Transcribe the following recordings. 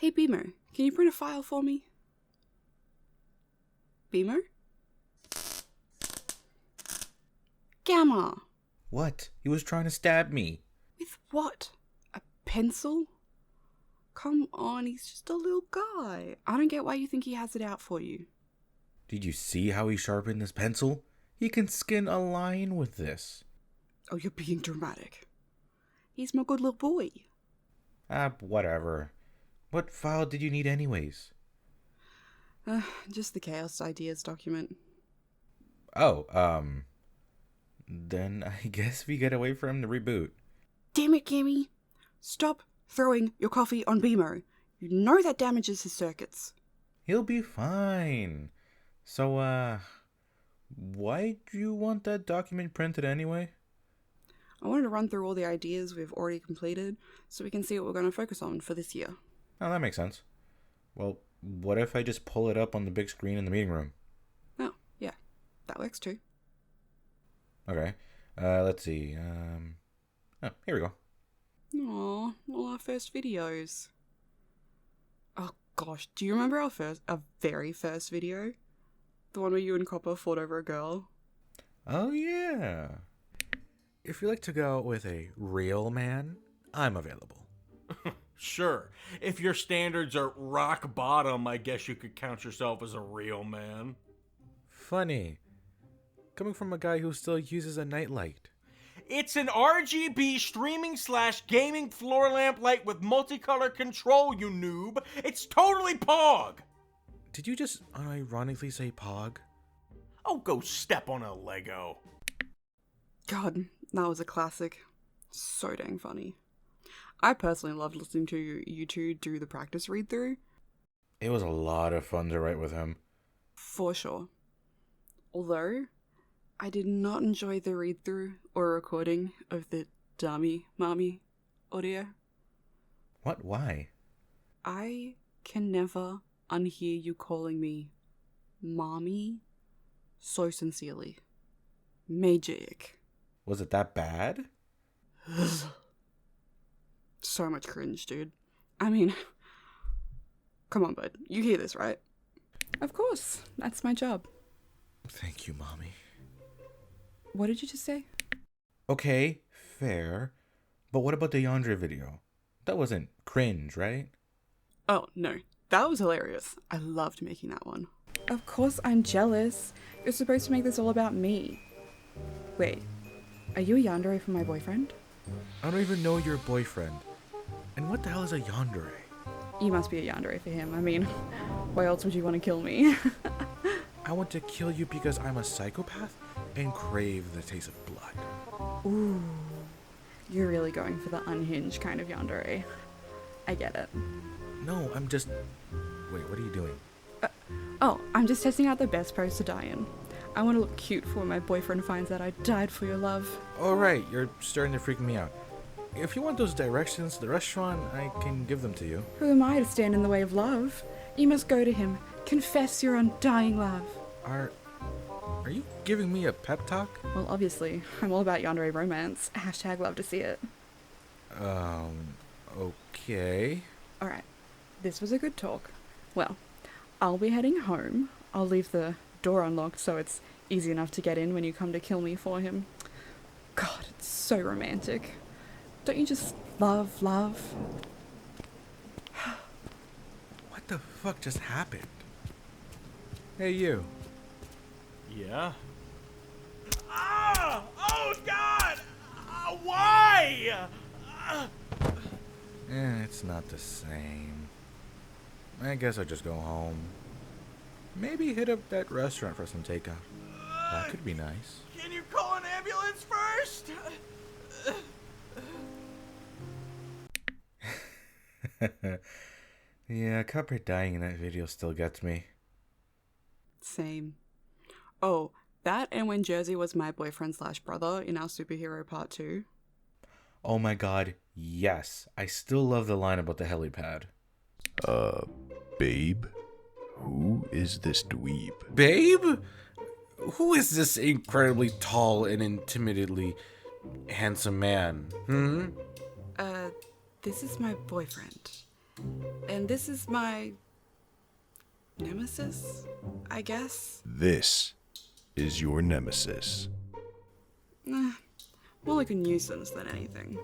Hey Beamer, can you print a file for me? Beamer? Gamma! What? He was trying to stab me. With what? A pencil? Come on, he's just a little guy. I don't get why you think he has it out for you. Did you see how he sharpened this pencil? He can skin a lion with this. Oh, you're being dramatic. He's my good little boy. Whatever. What file did you need anyways? Just the Chaos Ideas document. Oh, then I guess we get away from the reboot. Damn it, Gammy. Stop throwing your coffee on Beamo. You know that damages his circuits. He'll be fine. So, why do you want that document printed anyway? I wanted to run through all the ideas we've already completed so we can see what we're going to focus on for this year. Oh, that makes sense. Well, what if I just pull it up on the big screen in the meeting room? Oh, yeah. That works too. Okay. Let's see. Oh, here we go. Aw, all our first videos. Oh gosh, do you remember our very first video? The one where you and Copper fought over a girl? Oh, yeah. If you like to go out with a real man, I'm available. Sure. If your standards are rock bottom, I guess you could count yourself as a real man. Funny. Coming from a guy who still uses a nightlight. It's an RGB streaming/gaming floor lamp light with multicolor control, you noob. It's totally Pog. Did you just unironically say Pog? Oh, go step on a Lego. God, that was a classic. So dang funny. I personally loved listening to you two do the practice read-through. It was a lot of fun to write with him. For sure. Although, I did not enjoy the read-through or recording of the dummy mommy audio. What? Why? I can never unhear you calling me mommy so sincerely. Magic. Was it that bad? So much cringe, dude. I mean, come on, bud. You hear this, right? Of course. That's my job. Thank you, Mommy. What did you just say? Okay, fair. But what about the Yandere video? That wasn't cringe, right? Oh, no. That was hilarious. I loved making that one. Of course I'm jealous. You're supposed to make this all about me. Wait, are you a yandere for my boyfriend? I don't even know your boyfriend. And what the hell is a yandere? You must be a yandere for him. I mean, why else would you want to kill me? I want to kill you because I'm a psychopath and crave the taste of blood. Ooh, you're really going for the unhinged kind of yandere. I get it. No, I'm just... Wait, what are you doing? Oh, I'm just testing out the best pose to die in. I want to look cute for when my boyfriend finds out I died for your love. Alright, you're starting to freak me out. If you want those directions to the restaurant, I can give them to you. Who am I to stand in the way of love? You must go to him. Confess your undying love. Are you giving me a pep talk? Well, obviously. I'm all about yandere romance. Hashtag love to see it. Okay. Alright, this was a good talk. Well, I'll be heading home. I'll leave the door unlocked so it's easy enough to get in when you come to kill me for him. God, it's so romantic. Don't you just love love? What the fuck just happened? Hey, you. Yeah? Ah! Oh, God! Why? It's not the same. I guess I'll just go home. Maybe hit up that restaurant for some takeout. That could be nice. Can you call an ambulance first? Yeah, Copper dying in that video still gets me. Same. Oh, that and when Jersey was my boyfriend/brother in our superhero part 2. Oh my god, yes. I still love the line about the helipad. Babe? Who is this dweeb? Babe? Who is this incredibly tall and intimidatingly handsome man? This is my boyfriend. And this is my nemesis, I guess? This is your nemesis. Nah, more like a nuisance than anything.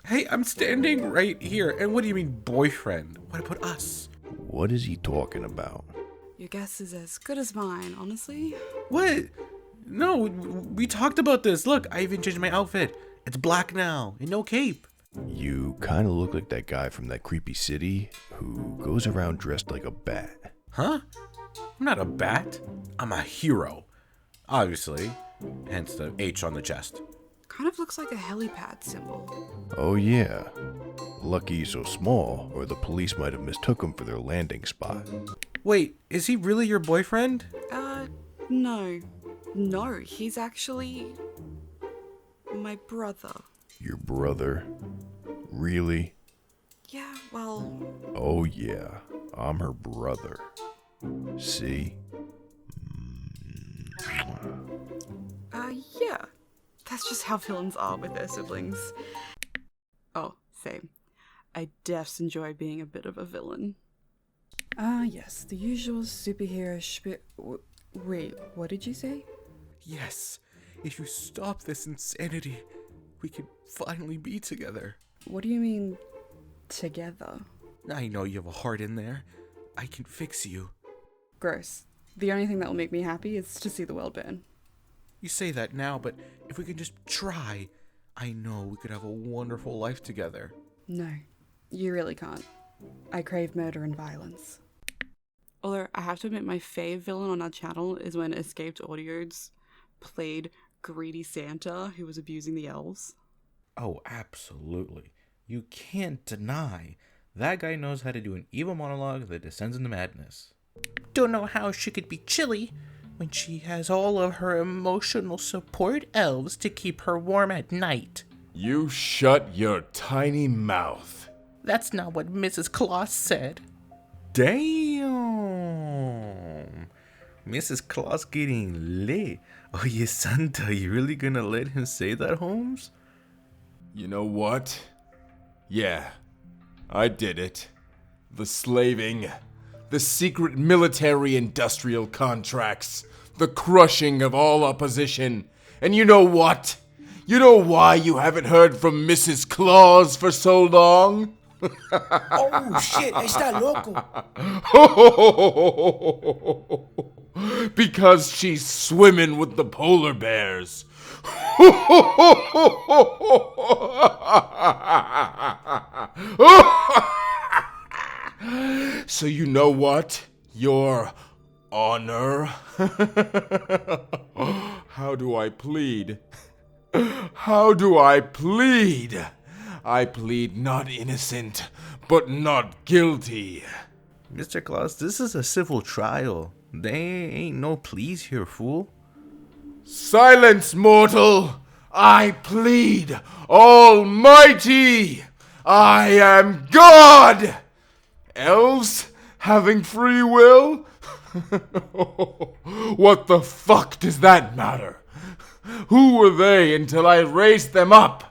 Hey, I'm standing right here. And what do you mean, boyfriend? What about us? What is he talking about? Your guess is as good as mine, honestly. What? No, we talked about this. Look, I even changed my outfit. It's black now and no cape. You kind of look like that guy from that creepy city who goes around dressed like a bat. Huh? I'm not a bat. I'm a hero. Obviously. Hence the H on the chest. Kind of looks like a helipad symbol. Oh yeah. Lucky he's so small, or the police might have mistook him for their landing spot. Wait, is he really your boyfriend? No. No, he's actually my brother. Your brother? Really? Yeah, well... Oh yeah, I'm her brother. See? Yeah. That's just how villains are with their siblings. Oh, same. I defs enjoy being a bit of a villain. Yes, the usual superhero wait, what did you say? Yes. If you stop this insanity, we can finally be together. What do you mean, together? I know you have a heart in there. I can fix you. Gross. The only thing that will make me happy is to see the world burn. You say that now, but if we can just try, I know we could have a wonderful life together. No, you really can't. I crave murder and violence. Although, I have to admit, my fave villain on our channel is when Escaped Audio's played Greedy Santa, who was abusing the elves. Oh, absolutely. You can't deny that guy knows how to do an evil monologue that descends into madness. Don't know how she could be chilly when she has all of her emotional support elves to keep her warm at night. You shut your tiny mouth. That's not what Mrs. Claus said. Damn. Mrs. Claus getting lit. Oh, yeah, Santa, you really gonna let him say that, Holmes? You know what? Yeah, I did it. The slaving, the secret military-industrial contracts, the crushing of all opposition. And you know what? You know why you haven't heard from Mrs. Claus for so long? Oh shit, está loco. Because she's swimming with the polar bears. So you know what? Your honor? How do I plead? How do I plead? I plead not innocent, but not guilty. Mr. Claus, this is a civil trial. There ain't no pleas here, fool. Silence, mortal! I plead, almighty! I am God! Elves having free will? What the fuck does that matter? Who were they until I raised them up?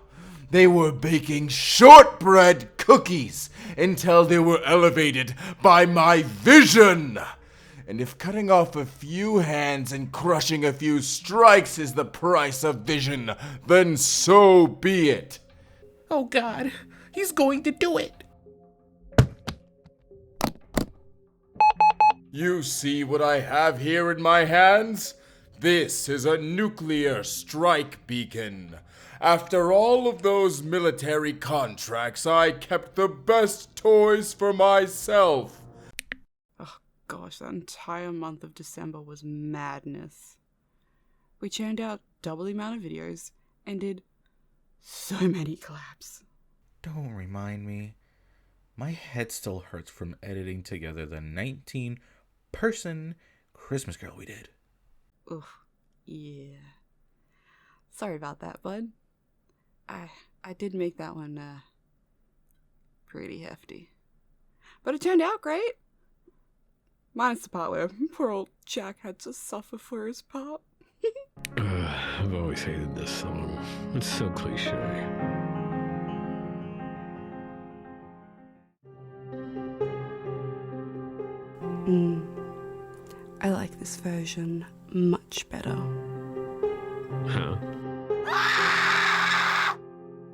They were baking shortbread cookies until they were elevated by my vision. And if cutting off a few hands and crushing a few strikes is the price of vision, then so be it. Oh God, he's going to do it. You see what I have here in my hands? This is a nuclear strike beacon. After all of those military contracts, I kept the best toys for myself. Oh gosh, that entire month of December was madness. We churned out double the amount of videos and did so many collabs. Don't remind me. My head still hurts from editing together the 19-person Christmas Carol we did. Oof, yeah. Sorry about that, bud. I did make that one, pretty hefty. But it turned out great. Minus the part where poor old Jack had to suffer for his part. I've always hated this song. It's so cliche. this version much better. Huh?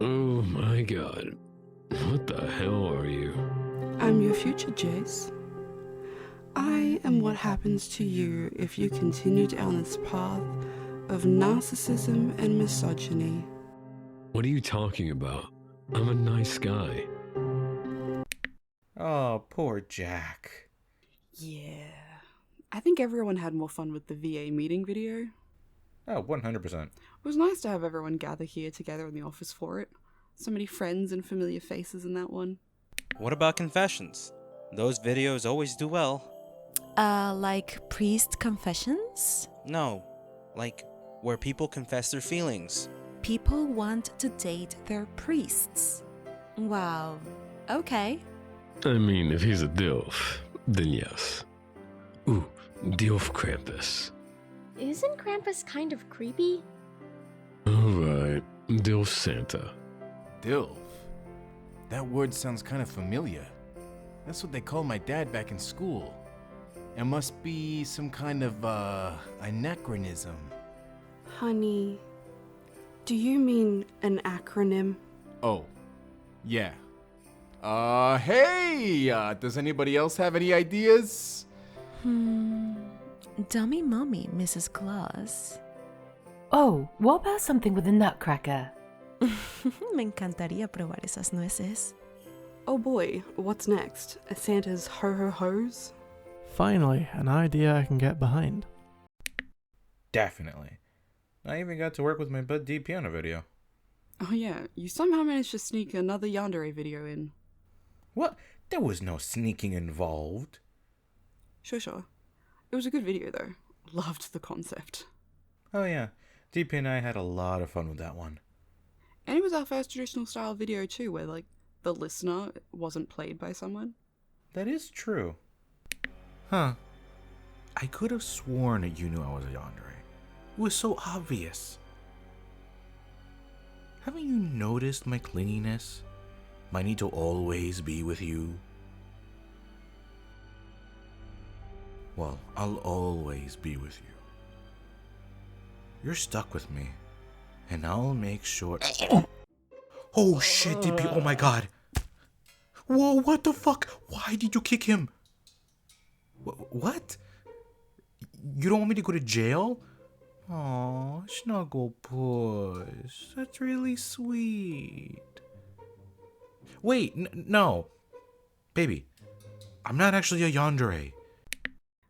Oh my god. What the hell are you? I'm your future, Jace. I am what happens to you if you continue down this path of narcissism and misogyny. What are you talking about? I'm a nice guy. Oh, poor Jack. Yeah. I think everyone had more fun with the VA meeting video. Oh, 100%. It was nice to have everyone gather here together in the office for it. So many friends and familiar faces in that one. What about confessions? Those videos always do well. Like priest confessions? No, like where people confess their feelings. People want to date their priests. Wow. Okay. I mean, if he's a DILF, then yes. Ooh, DILF Krampus. Isn't Krampus kind of creepy? Alright, DILF Santa. Dilf? That word sounds kind of familiar. That's what they called my dad back in school. It must be some kind of, anachronism. Honey, do you mean an acronym? Oh, yeah. Hey! Does anybody else have any ideas? Dummy mommy, Mrs. Claus. Oh, what about something with a nutcracker? Me encantaría probar esas nueces. Oh boy, what's next? Santa's ho-ho-hos? Finally, an idea I can get behind. Definitely. I even got to work with my bud DP on a video. Oh yeah, you somehow managed to sneak another yandere video in. What? There was no sneaking involved. Sure. It was a good video though. Loved the concept. Oh yeah, DP and I had a lot of fun with that one. And it was our first traditional style video too, where like the listener wasn't played by someone. That is true. Huh. I could have sworn that you knew I was a yandere. It was so obvious. Haven't you noticed my clinginess? My need to always be with you? Well, I'll always be with you. You're stuck with me, and I'll make sure... Oh shit, DP, oh my god. Whoa, what the fuck? Why did you kick him? What? You don't want me to go to jail? Aw, snuggle puss. That's really sweet. Wait, no. Baby, I'm not actually a yandere.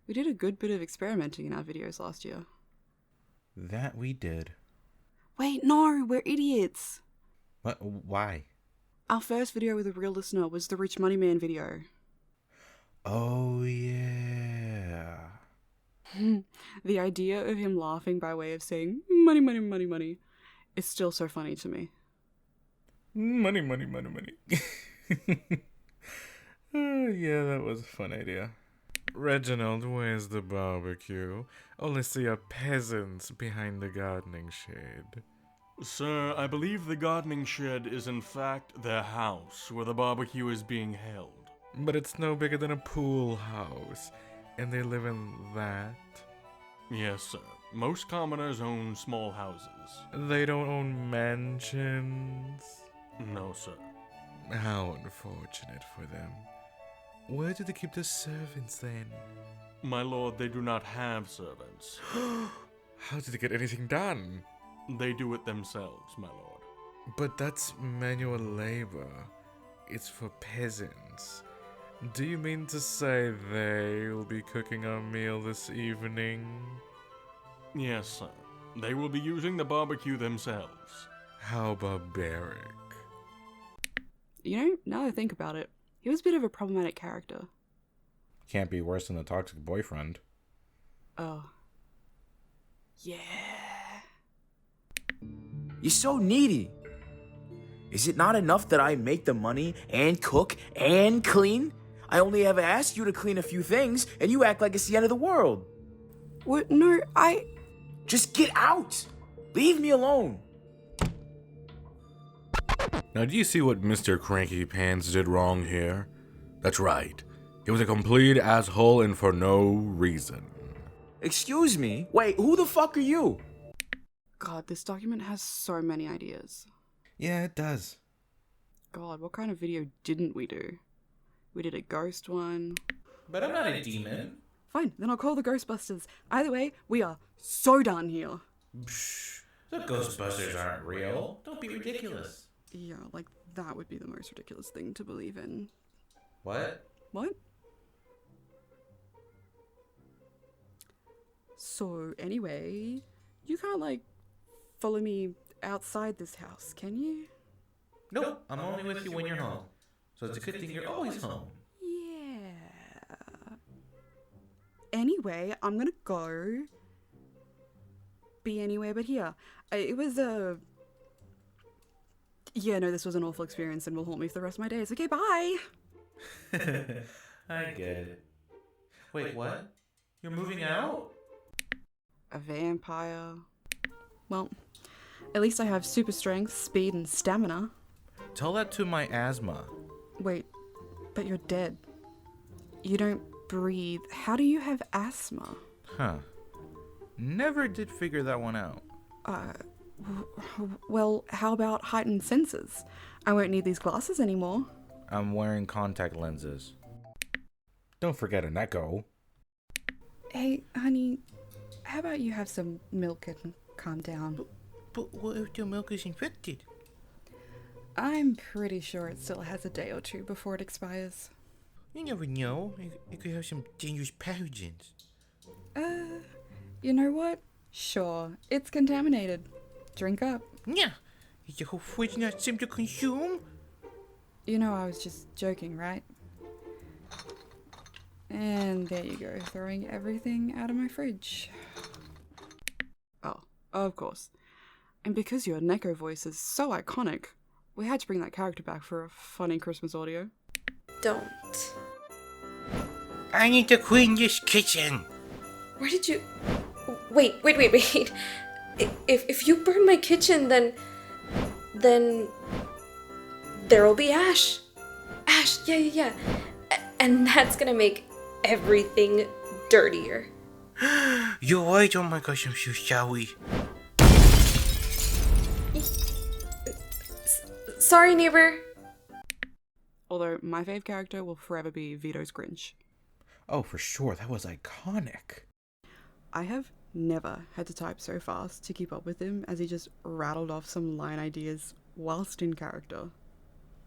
We did a good bit of experimenting in our videos last year. That we did. Wait, no, we're idiots. What? Why? Our first video with a real listener was the Rich Money Man video. Oh, yeah. The idea of him laughing by way of saying, money, money, money, money, is still so funny to me. Money, money, money, money. Oh, yeah, that was a fun idea. Reginald, where's the barbecue? Only see a peasants behind the gardening shed. Sir, I believe the gardening shed is in fact their house where the barbecue is being held. But it's no bigger than a pool house, and they live in that? Yes, sir. Most commoners own small houses. They don't own mansions? No, sir. How unfortunate for them. Where do they keep the servants then? My lord, they do not have servants. How do they get anything done? They do it themselves, my lord. But that's manual labor. It's for peasants. Do you mean to say they will be cooking our meal this evening? Yes, sir. They will be using the barbecue themselves. How barbaric. You know, now that I think about it, he was a bit of a problematic character. Can't be worse than a toxic boyfriend. Oh. Yeah. You're so needy. Is it not enough that I make the money and cook and clean? I only ever ask you to clean a few things, and you act like it's the end of the world. What? No, Just get out! Leave me alone! Now, do you see what Mr. Cranky Pants did wrong here? That's right. He was a complete asshole and for no reason. Excuse me? Wait, who the fuck are you? God, this document has so many ideas. Yeah, it does. God, what kind of video didn't we do? We did a ghost one. But I'm not a demon. Fine, then I'll call the Ghostbusters. Either way, we are so done here. Psh, the Ghostbusters aren't real. Don't be ridiculous. Yeah, like that would be the most ridiculous thing to believe in. What? What? So anyway, you can't like follow me outside this house, can you? Nope, I'm only with you when you're home. So it's a good thing you're always home. Yeah. Anyway, I'm gonna go. Be anywhere but here. It was a... Yeah, no, this was an awful experience and will haunt me for the rest of my days. Okay, bye! I get it. Wait, what? You're moving out? A vampire. Well, at least I have super strength, speed, and stamina. Tell that to my asthma. Wait, but you're dead. You don't breathe. How do you have asthma? Huh. Never did figure that one out. Well, how about heightened senses? I won't need these glasses anymore. I'm wearing contact lenses. Don't forget an echo. Hey, honey, how about you have some milk and calm down? But what if the milk is infected? I'm pretty sure it still has a day or two before it expires. You never know. It could have some dangerous pathogens. You know what? Sure, it's contaminated. Drink up. Yeah. Is the whole fridge not safe to consume? You know I was just joking, right? And there you go, throwing everything out of my fridge. Oh, of course. And because your Neko voice is so iconic, we had to bring that character back for a funny Christmas audio. Don't. I need to clean this kitchen. Where did you... Wait. If you burn my kitchen, then there'll be ash. Ash, yeah. And that's gonna make everything dirtier. You're right, oh my gosh, I'm so sorry. Sorry, neighbor. Although my fave character will forever be Vito's Grinch. Oh, for sure, that was iconic. I have never had to type so fast to keep up with him as he just rattled off some line ideas whilst in character.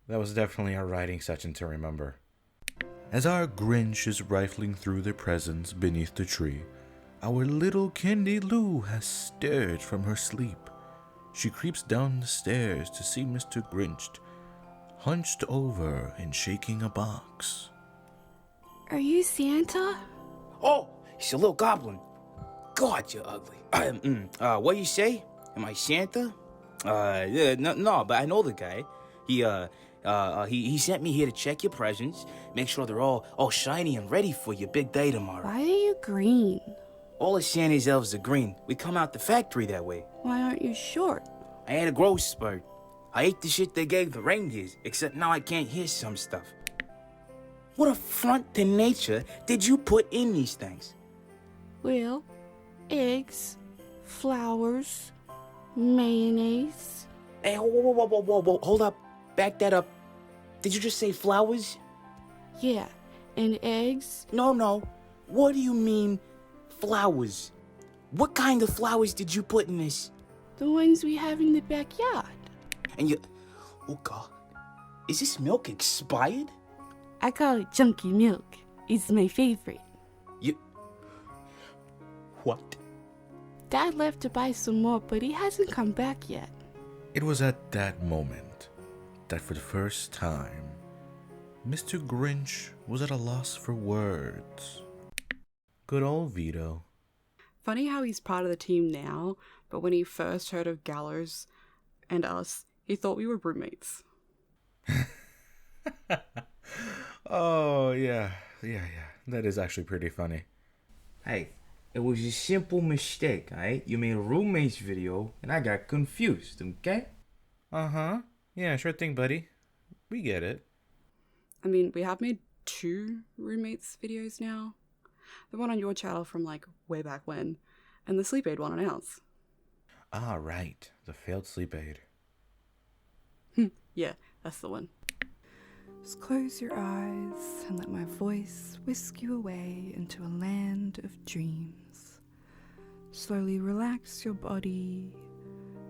That was definitely a writing session to remember. As our Grinch is rifling through the presents beneath the tree, our little Candy Lou has stirred from her sleep. She creeps down the stairs to see Mr. Grinch, hunched over and shaking a box. Are you Santa? Oh, he's a little goblin. God, you're ugly. What you say? Am I Santa? No, but I know the guy. He sent me here to check your presents, make sure they're all shiny and ready for your big day tomorrow. Why are you green? All of Santa's elves are green. We come out the factory that way. Why aren't you short? I had a growth spurt. I ate the shit they gave the reindeers, except now I can't hear some stuff. What affront to nature did you put in these things? Well, eggs, flowers, mayonnaise. Hey, whoa, hold up. Back that up. Did you just say flowers? Yeah, and eggs. No. What do you mean, flowers? What kind of flowers did you put in this? The ones we have in the backyard. And you... Oh, God. Is this milk expired? I call it chunky milk. It's my favorite. You... What? Dad left to buy some more, but he hasn't come back yet. It was at that moment that for the first time, Mr. Grinch was at a loss for words. Good old Vito. Funny how he's part of the team now, but when he first heard of GaLos and us, he thought we were roommates. Oh, yeah. That is actually pretty funny. Hey, it was a simple mistake, alright? You made a roommates video, and I got confused, okay? Uh-huh. Yeah, sure thing, buddy. We get it. I mean, we have made 2 roommates videos now. The one on your channel from, like, way back when. And the sleep aid one on ours. Ah, right. The failed sleep aid. Yeah, that's the one. Just close your eyes and let my voice whisk you away into a land of dreams. Slowly relax your body,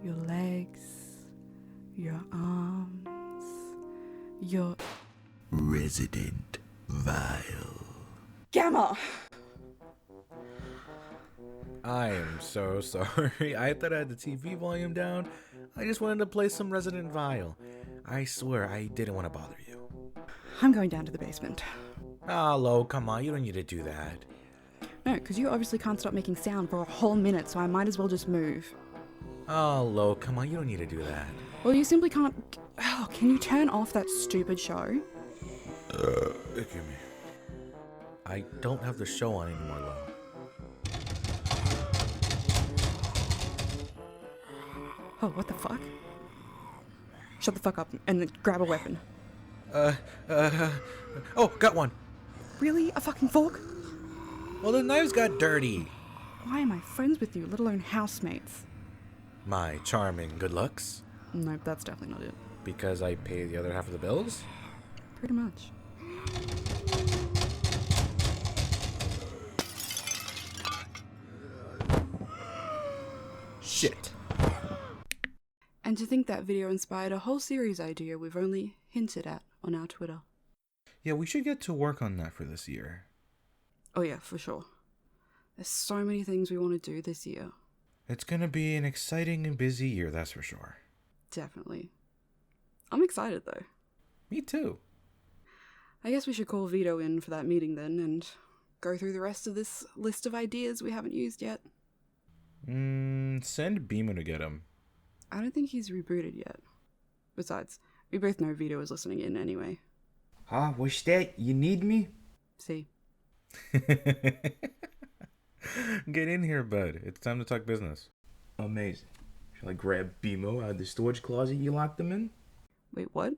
your legs, your arms, your Resident Vile. Gamma! I am so sorry. I thought I had the TV volume down. I just wanted to play some Resident Vile. I swear I didn't want to bother you. I'm going down to the basement. Oh, Lo, come on. You don't need to do that. No, because you obviously can't stop making sound for a whole minute, so I might as well just move. Oh, Lo, come on. You don't need to do that. Well, you simply can't... Oh, can you turn off that stupid show? Give me. I don't have the show on anymore, Lo. Oh, what the fuck? Shut the fuck up and then grab a weapon. Oh, got one. Really? A fucking fork? Well, the knives got dirty. Why am I friends with you, let alone housemates? My charming good looks. Nope, that's definitely not it. Because I pay the other half of the bills? Pretty much. Shit. And to think that video inspired a whole series idea we've only hinted at on our Twitter. Yeah, we should get to work on that for this year. Oh yeah, for sure. There's so many things we want to do this year. It's gonna be an exciting and busy year, that's for sure. Definitely. I'm excited though. Me too. I guess we should call Vito in for that meeting then and go through the rest of this list of ideas we haven't used yet. Send Beamer to get him. I don't think he's rebooted yet. Besides, we both know Vito is listening in anyway. Huh? What's that? You need me? See. Get in here, bud. It's time to talk business. Amazing. Shall I grab Bimo out of the storage closet you locked him in? Wait, what?